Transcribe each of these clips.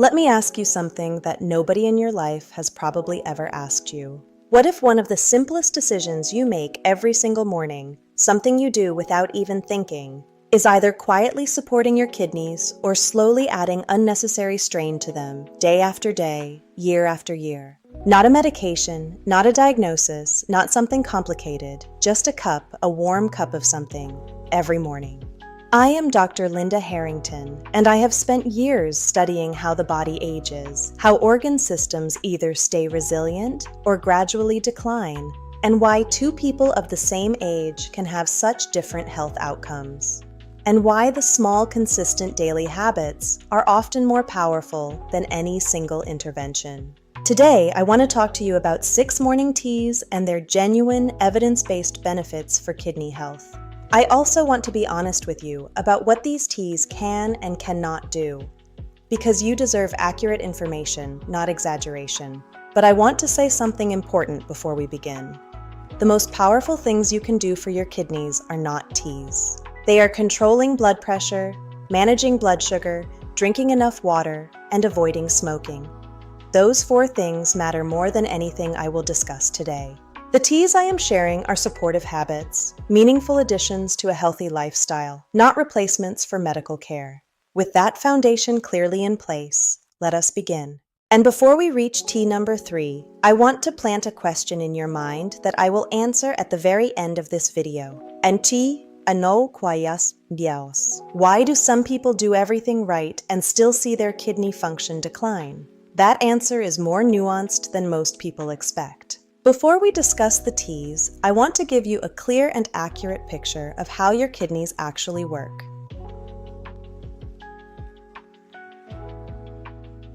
Let me ask you something that nobody in your life has probably ever asked you. What if one of the simplest decisions you make every single morning, something you do without even thinking, is either quietly supporting your kidneys or slowly adding unnecessary strain to them day after day, year after year? Not a medication, not a diagnosis, not something complicated, just a warm cup of something, every morning. I am Dr. Linda Harrington, and I have spent years studying how the body ages, how organ systems either stay resilient or gradually decline, and why two people of the same age can have such different health outcomes, and why the small, consistent daily habits are often more powerful than any single intervention. Today, I want to talk to you about 6 morning teas and their genuine, evidence-based benefits for kidney health. I also want to be honest with you about what these teas can and cannot do, because you deserve accurate information, not exaggeration. But I want to say something important before we begin. The most powerful things you can do for your kidneys are not teas. They are controlling blood pressure, managing blood sugar, drinking enough water, and avoiding smoking. Those 4 things matter more than anything I will discuss today. The teas I am sharing are supportive habits, meaningful additions to a healthy lifestyle, not replacements for medical care. With that foundation clearly in place, let us begin. And before we reach tea number 3, I want to plant a question in your mind that I will answer at the very end of this video. Anti ano quayas bios. Why do some people do everything right and still see their kidney function decline? That answer is more nuanced than most people expect. Before we discuss the teas, I want to give you a clear and accurate picture of how your kidneys actually work.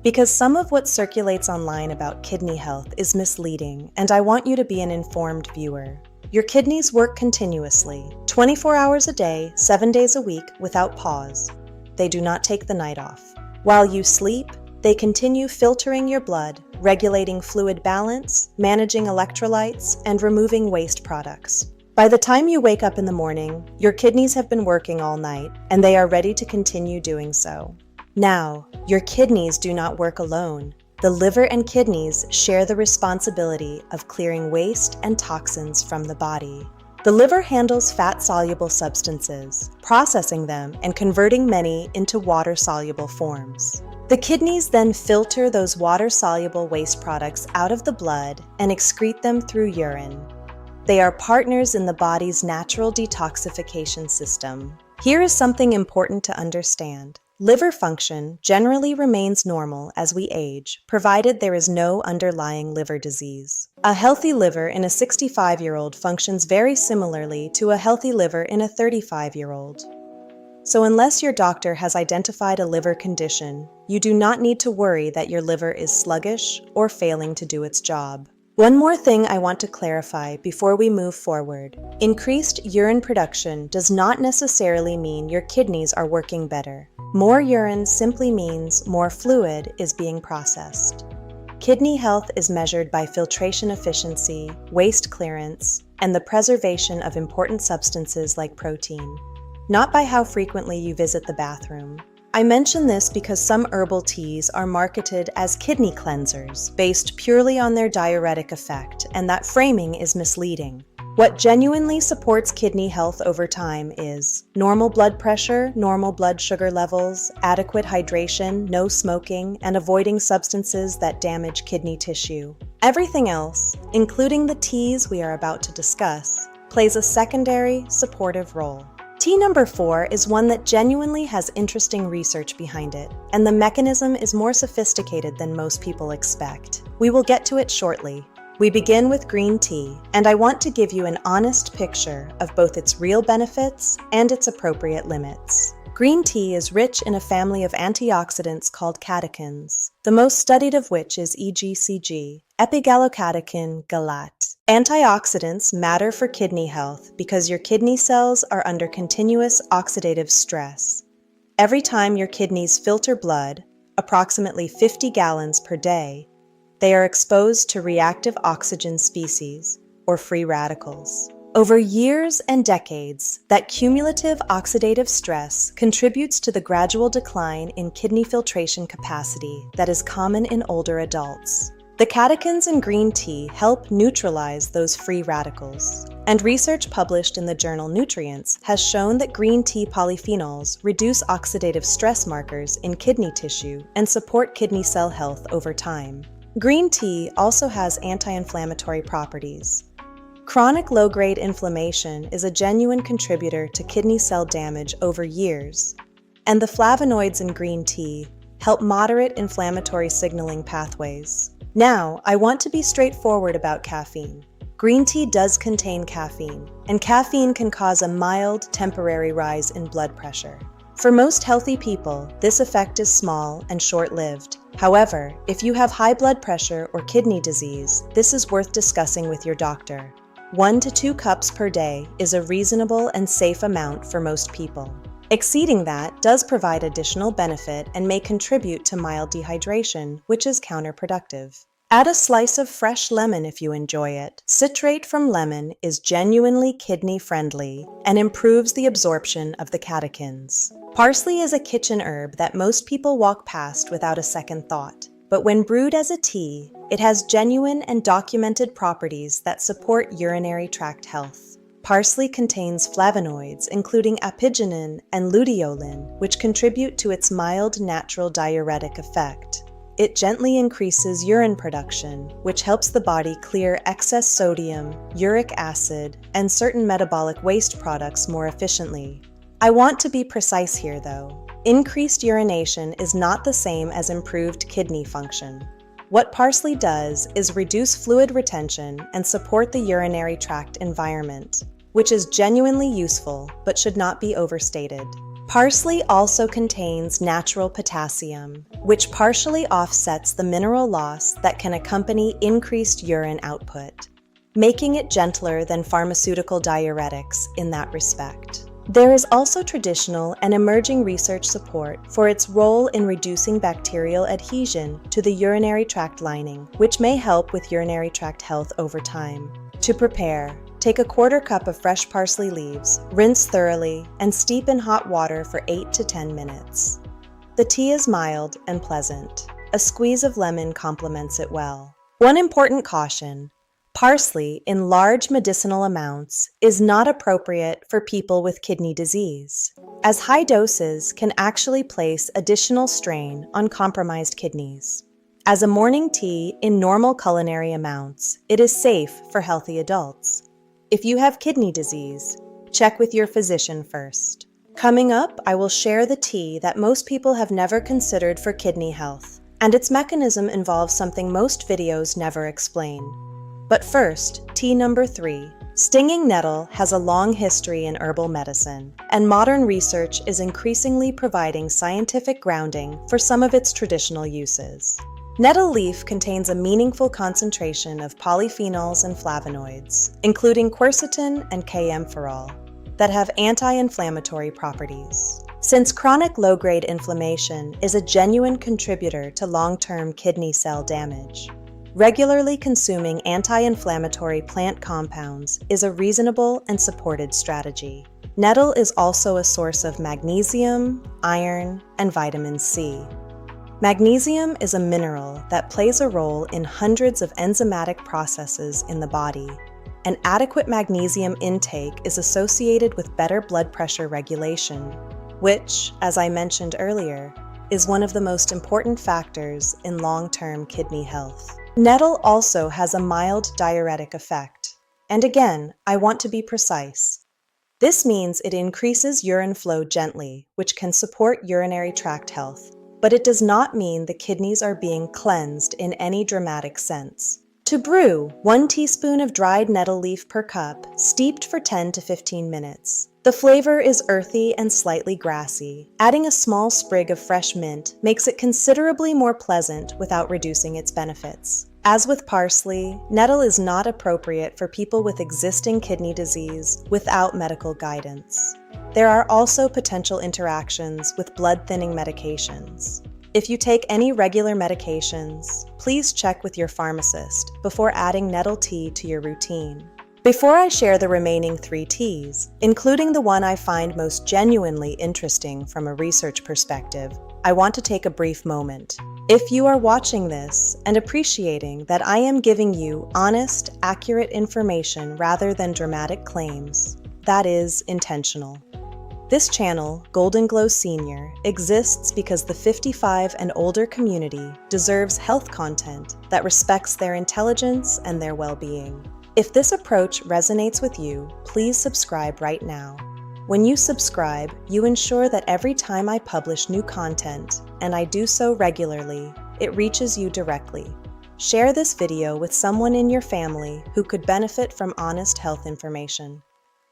Because some of what circulates online about kidney health is misleading, and I want you to be an informed viewer. Your kidneys work continuously, 24 hours a day, 7 days a week, without pause. They do not take the night off. While you sleep, they continue filtering your blood, regulating fluid balance, managing electrolytes, and removing waste products. By the time you wake up in the morning, your kidneys have been working all night, and they are ready to continue doing so. Now, your kidneys do not work alone. The liver and kidneys share the responsibility of clearing waste and toxins from the body. The liver handles fat-soluble substances, processing them and converting many into water-soluble forms. The kidneys then filter those water-soluble waste products out of the blood and excrete them through urine. They are partners in the body's natural detoxification system. Here is something important to understand. Liver function generally remains normal as we age, provided there is no underlying liver disease. A healthy liver in a 65-year-old functions very similarly to a healthy liver in a 35-year-old. So unless your doctor has identified a liver condition, you do not need to worry that your liver is sluggish or failing to do its job. One more thing I want to clarify before we move forward. Increased urine production does not necessarily mean your kidneys are working better. More urine simply means more fluid is being processed. Kidney health is measured by filtration efficiency, waste clearance, and the preservation of important substances like protein, not by how frequently you visit the bathroom. I mention this because some herbal teas are marketed as kidney cleansers based purely on their diuretic effect, and that framing is misleading. What genuinely supports kidney health over time is normal blood pressure, normal blood sugar levels, adequate hydration, no smoking, and avoiding substances that damage kidney tissue. Everything else, including the teas we are about to discuss, plays a secondary, supportive role. Tea number 4 is one that genuinely has interesting research behind it, and the mechanism is more sophisticated than most people expect. We will get to it shortly. We begin with green tea, and I want to give you an honest picture of both its real benefits and its appropriate limits. Green tea is rich in a family of antioxidants called catechins, the most studied of which is EGCG, epigallocatechin galat. Antioxidants matter for kidney health because your kidney cells are under continuous oxidative stress. Every time your kidneys filter blood, approximately 50 gallons per day, they are exposed to reactive oxygen species, or free radicals. Over years and decades, that cumulative oxidative stress contributes to the gradual decline in kidney filtration capacity that is common in older adults. The catechins in green tea help neutralize those free radicals, and research published in the journal Nutrients has shown that green tea polyphenols reduce oxidative stress markers in kidney tissue and support kidney cell health over time. Green tea also has anti-inflammatory properties. Chronic low-grade inflammation is a genuine contributor to kidney cell damage over years, and the flavonoids in green tea help moderate inflammatory signaling pathways. Now, I want to be straightforward about caffeine. Green tea does contain caffeine, and caffeine can cause a mild, temporary rise in blood pressure. For most healthy people, this effect is small and short-lived. However, if you have high blood pressure or kidney disease, this is worth discussing with your doctor. 1 to 2 cups per day is a reasonable and safe amount for most people. Exceeding that does provide additional benefit and may contribute to mild dehydration, which is counterproductive. Add a slice of fresh lemon if you enjoy it. Citrate from lemon is genuinely kidney-friendly and improves the absorption of the catechins. Parsley is a kitchen herb that most people walk past without a second thought. But when brewed as a tea, it has genuine and documented properties that support urinary tract health. Parsley contains flavonoids, including apigenin and luteolin, which contribute to its mild natural diuretic effect. It gently increases urine production, which helps the body clear excess sodium, uric acid, and certain metabolic waste products more efficiently. I want to be precise here, though. Increased urination is not the same as improved kidney function. What parsley does is reduce fluid retention and support the urinary tract environment, which is genuinely useful but should not be overstated. Parsley also contains natural potassium, which partially offsets the mineral loss that can accompany increased urine output, making it gentler than pharmaceutical diuretics in that respect. There is also traditional and emerging research support for its role in reducing bacterial adhesion to the urinary tract lining, which may help with urinary tract health over time. To prepare, take a 1/4 cup of fresh parsley leaves, rinse thoroughly, and steep in hot water for 8 to 10 minutes. The tea is mild and pleasant. A squeeze of lemon complements it well. One important caution: parsley in large medicinal amounts is not appropriate for people with kidney disease, as high doses can actually place additional strain on compromised kidneys. As a morning tea in normal culinary amounts, it is safe for healthy adults. If you have kidney disease, check with your physician first. Coming up, I will share the tea that most people have never considered for kidney health, and its mechanism involves something most videos never explain. But first, tea number 3. Stinging nettle has a long history in herbal medicine, and modern research is increasingly providing scientific grounding for some of its traditional uses. Nettle leaf contains a meaningful concentration of polyphenols and flavonoids, including quercetin and K-ampherol, that have anti-inflammatory properties. Since chronic low-grade inflammation is a genuine contributor to long-term kidney cell damage, regularly consuming anti-inflammatory plant compounds is a reasonable and supported strategy. Nettle is also a source of magnesium, iron, and vitamin C. Magnesium is a mineral that plays a role in hundreds of enzymatic processes in the body, and adequate magnesium intake is associated with better blood pressure regulation, which, as I mentioned earlier, is one of the most important factors in long-term kidney health. Nettle also has a mild diuretic effect, and again, I want to be precise. This means it increases urine flow gently, which can support urinary tract health, but it does not mean the kidneys are being cleansed in any dramatic sense. To brew, 1 teaspoon of dried nettle leaf per cup, steeped for 10 to 15 minutes. The flavor is earthy and slightly grassy. Adding a small sprig of fresh mint makes it considerably more pleasant without reducing its benefits. As with parsley, nettle is not appropriate for people with existing kidney disease without medical guidance. There are also potential interactions with blood-thinning medications. If you take any regular medications, please check with your pharmacist before adding nettle tea to your routine. Before I share the remaining 3 teas, including the one I find most genuinely interesting from a research perspective, I want to take a brief moment. If you are watching this and appreciating that I am giving you honest, accurate information rather than dramatic claims, that is intentional. This channel, Golden Glow Senior, exists because the 55 and older community deserves health content that respects their intelligence and their well-being. If this approach resonates with you, please subscribe right now. When you subscribe, you ensure that every time I publish new content, and I do so regularly, it reaches you directly. Share this video with someone in your family who could benefit from honest health information.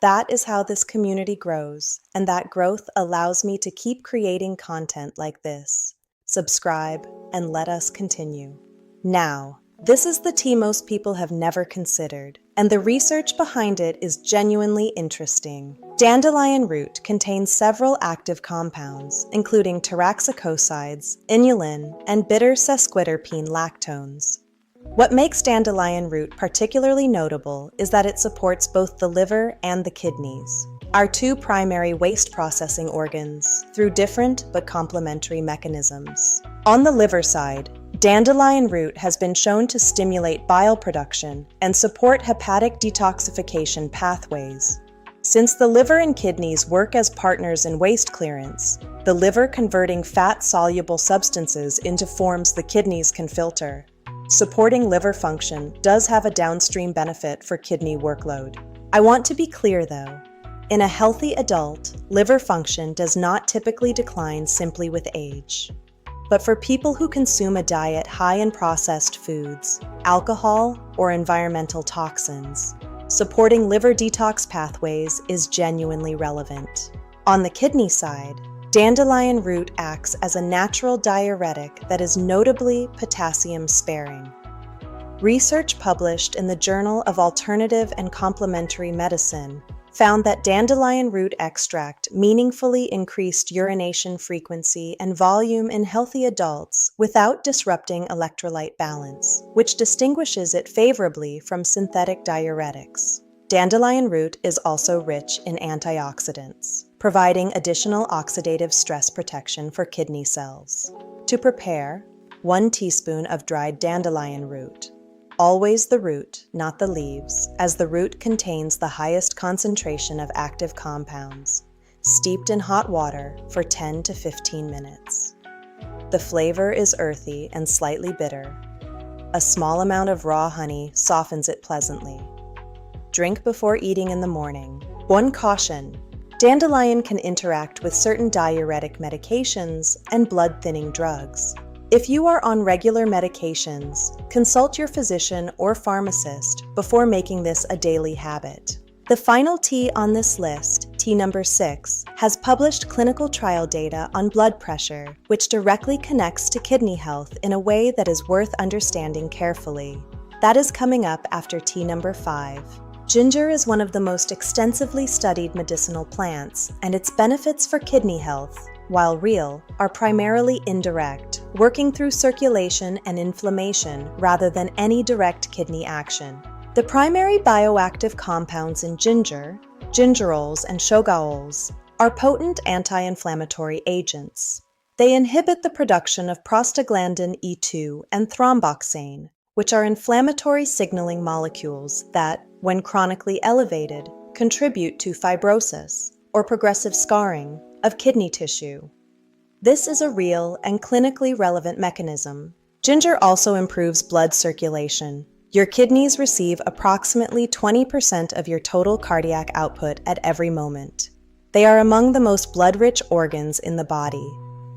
That is how this community grows, and that growth allows me to keep creating content like this. Subscribe, and let us continue. Now, this is the tea most people have never considered, and the research behind it is genuinely interesting. Dandelion root contains several active compounds, including taraxacosides, inulin, and bitter sesquiterpene lactones. What makes dandelion root particularly notable is that it supports both the liver and the kidneys, our 2 primary waste processing organs, through different but complementary mechanisms. On the liver side, dandelion root has been shown to stimulate bile production and support hepatic detoxification pathways. Since the liver and kidneys work as partners in waste clearance, the liver converting fat-soluble substances into forms the kidneys can filter. Supporting liver function does have a downstream benefit for kidney workload. I want to be clear though, in a healthy adult, liver function does not typically decline simply with age. But for people who consume a diet high in processed foods, alcohol, or environmental toxins, supporting liver detox pathways is genuinely relevant. On the kidney side, dandelion root acts as a natural diuretic that is notably potassium-sparing. Research published in the Journal of Alternative and Complementary Medicine found that dandelion root extract meaningfully increased urination frequency and volume in healthy adults without disrupting electrolyte balance, which distinguishes it favorably from synthetic diuretics. Dandelion root is also rich in antioxidants, providing additional oxidative stress protection for kidney cells. To prepare, 1 teaspoon of dried dandelion root. Always the root, not the leaves, as the root contains the highest concentration of active compounds, steeped in hot water for 10 to 15 minutes. The flavor is earthy and slightly bitter. A small amount of raw honey softens it pleasantly. Drink before eating in the morning. One caution: dandelion can interact with certain diuretic medications and blood-thinning drugs. If you are on regular medications, consult your physician or pharmacist before making this a daily habit. The final tea on this list, tea number 6, has published clinical trial data on blood pressure, which directly connects to kidney health in a way that is worth understanding carefully. That is coming up after tea number 5. Ginger is one of the most extensively studied medicinal plants, and its benefits for kidney health, while real, are primarily indirect, working through circulation and inflammation rather than any direct kidney action. The primary bioactive compounds in ginger, gingerols and shogaols, are potent anti-inflammatory agents. They inhibit the production of prostaglandin E2 and thromboxane, which are inflammatory signaling molecules that, when chronically elevated, contribute to fibrosis, or progressive scarring, of kidney tissue. This is a real and clinically relevant mechanism. Ginger also improves blood circulation. Your kidneys receive approximately 20% of your total cardiac output at every moment. They are among the most blood-rich organs in the body.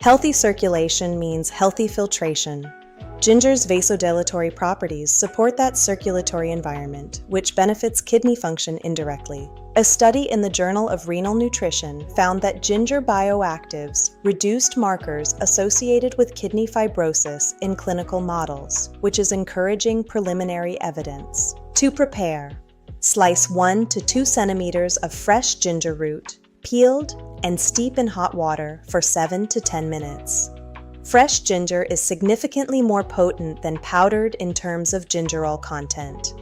Healthy circulation means healthy filtration. Ginger's vasodilatory properties support that circulatory environment, which benefits kidney function indirectly. A study in the Journal of Renal Nutrition found that ginger bioactives reduced markers associated with kidney fibrosis in clinical models, which is encouraging preliminary evidence. To prepare, slice 1 to 2 centimeters of fresh ginger root, peeled, and steep in hot water for 7 to 10 minutes. Fresh ginger is significantly more potent than powdered in terms of gingerol content.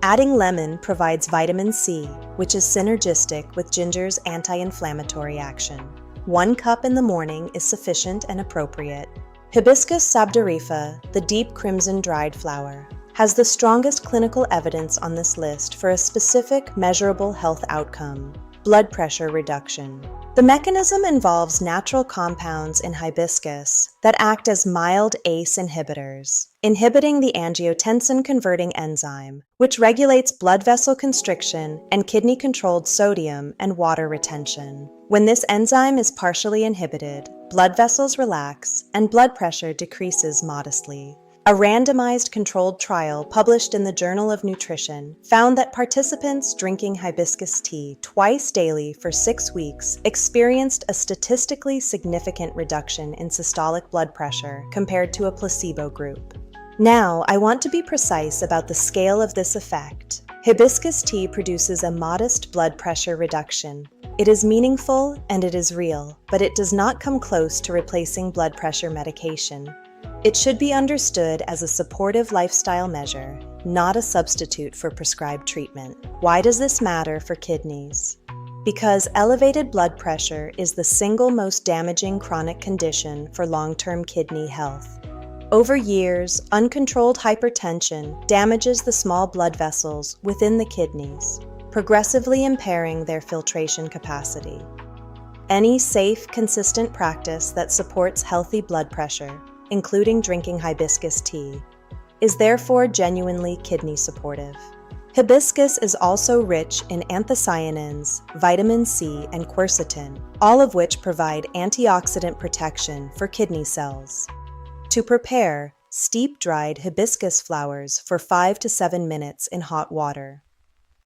Adding lemon provides vitamin C, which is synergistic with ginger's anti-inflammatory action. 1 cup in the morning is sufficient and appropriate. Hibiscus sabdarifa, the deep crimson dried flower, has the strongest clinical evidence on this list for a specific measurable health outcome: blood pressure reduction. The mechanism involves natural compounds in hibiscus that act as mild ACE inhibitors, inhibiting the angiotensin-converting enzyme, which regulates blood vessel constriction and kidney-controlled sodium and water retention. When this enzyme is partially inhibited, blood vessels relax and blood pressure decreases modestly. A randomized controlled trial published in the Journal of Nutrition found that participants drinking hibiscus tea twice daily for 6 weeks experienced a statistically significant reduction in systolic blood pressure compared to a placebo group. Now, I want to be precise about the scale of this effect. Hibiscus tea produces a modest blood pressure reduction. It is meaningful and it is real, but it does not come close to replacing blood pressure medication. It should be understood as a supportive lifestyle measure, not a substitute for prescribed treatment. Why does this matter for kidneys? Because elevated blood pressure is the single most damaging chronic condition for long-term kidney health. Over years, uncontrolled hypertension damages the small blood vessels within the kidneys, progressively impairing their filtration capacity. Any safe, consistent practice that supports healthy blood pressure, including drinking hibiscus tea, is therefore genuinely kidney supportive. Hibiscus is also rich in anthocyanins, vitamin C, and quercetin, all of which provide antioxidant protection for kidney cells. To prepare, steep dried hibiscus flowers for 5 to 7 minutes in hot water.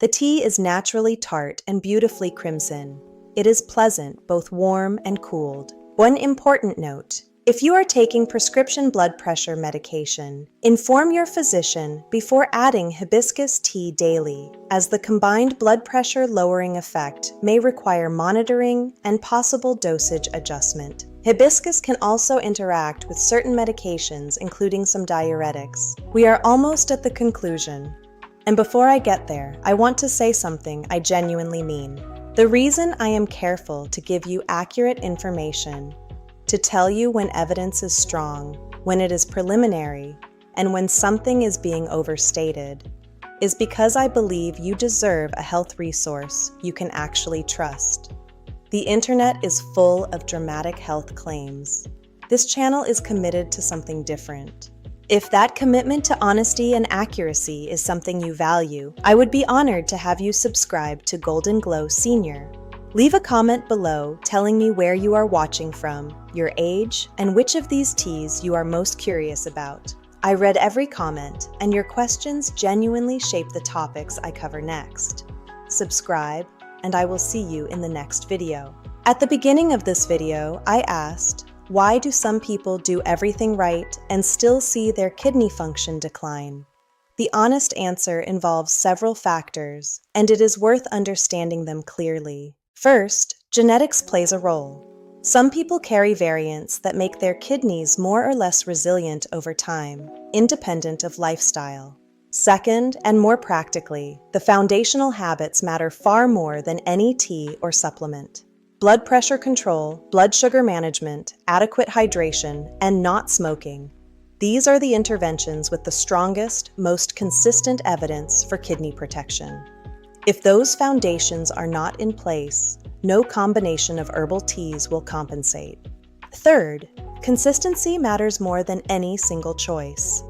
The tea is naturally tart and beautifully crimson. It is pleasant, both warm and cooled. One important note: if you are taking prescription blood pressure medication, inform your physician before adding hibiscus tea daily, as the combined blood pressure lowering effect may require monitoring and possible dosage adjustment. Hibiscus can also interact with certain medications, including some diuretics. We are almost at the conclusion. And before I get there, I want to say something I genuinely mean. The reason I am careful to give you accurate information, to tell you when evidence is strong, when it is preliminary, and when something is being overstated, is because I believe you deserve a health resource you can actually trust. The internet is full of dramatic health claims. This channel is committed to something different. If that commitment to honesty and accuracy is something you value, I would be honored to have you subscribe to Golden Glow Senior. Leave a comment below telling me where you are watching from, your age, and which of these teas you are most curious about. I read every comment, and your questions genuinely shape the topics I cover next. Subscribe, and I will see you in the next video. At the beginning of this video, I asked, why do some people do everything right and still see their kidney function decline? The honest answer involves several factors, and it is worth understanding them clearly. First, genetics plays a role. Some people carry variants that make their kidneys more or less resilient over time, independent of lifestyle. Second, and more practically, the foundational habits matter far more than any tea or supplement. Blood pressure control, blood sugar management, adequate hydration, and not smoking. These are the interventions with the strongest, most consistent evidence for kidney protection. If those foundations are not in place, no combination of herbal teas will compensate. Third, consistency matters more than any single choice.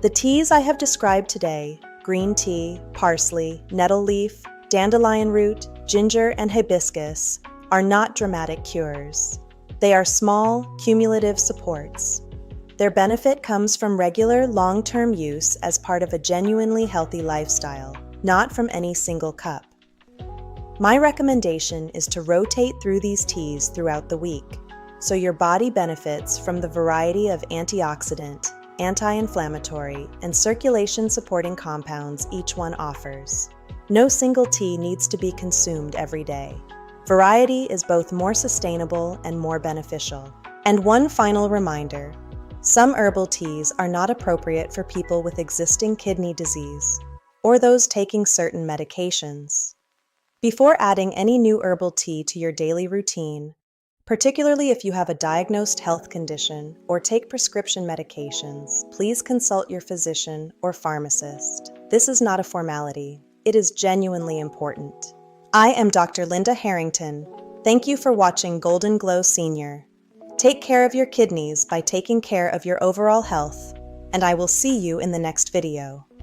The teas I have described today, green tea, parsley, nettle leaf, dandelion root, ginger, and hibiscus, are not dramatic cures. They are small, cumulative supports. Their benefit comes from regular, long-term use as part of a genuinely healthy lifestyle, not from any single cup. My recommendation is to rotate through these teas throughout the week, so your body benefits from the variety of antioxidant, anti-inflammatory, and circulation-supporting compounds each one offers. No single tea needs to be consumed every day. Variety is both more sustainable and more beneficial. And one final reminder, some herbal teas are not appropriate for people with existing kidney disease. or those taking certain medications. Before adding any new herbal tea to your daily routine, particularly if you have a diagnosed health condition or take prescription medications, please consult your physician or pharmacist. This is not a formality. It is genuinely important. I am Dr. Linda Harrington. Thank you for watching Golden Glow Senior. Take care of your kidneys by taking care of your overall health, and I will see you in the next video.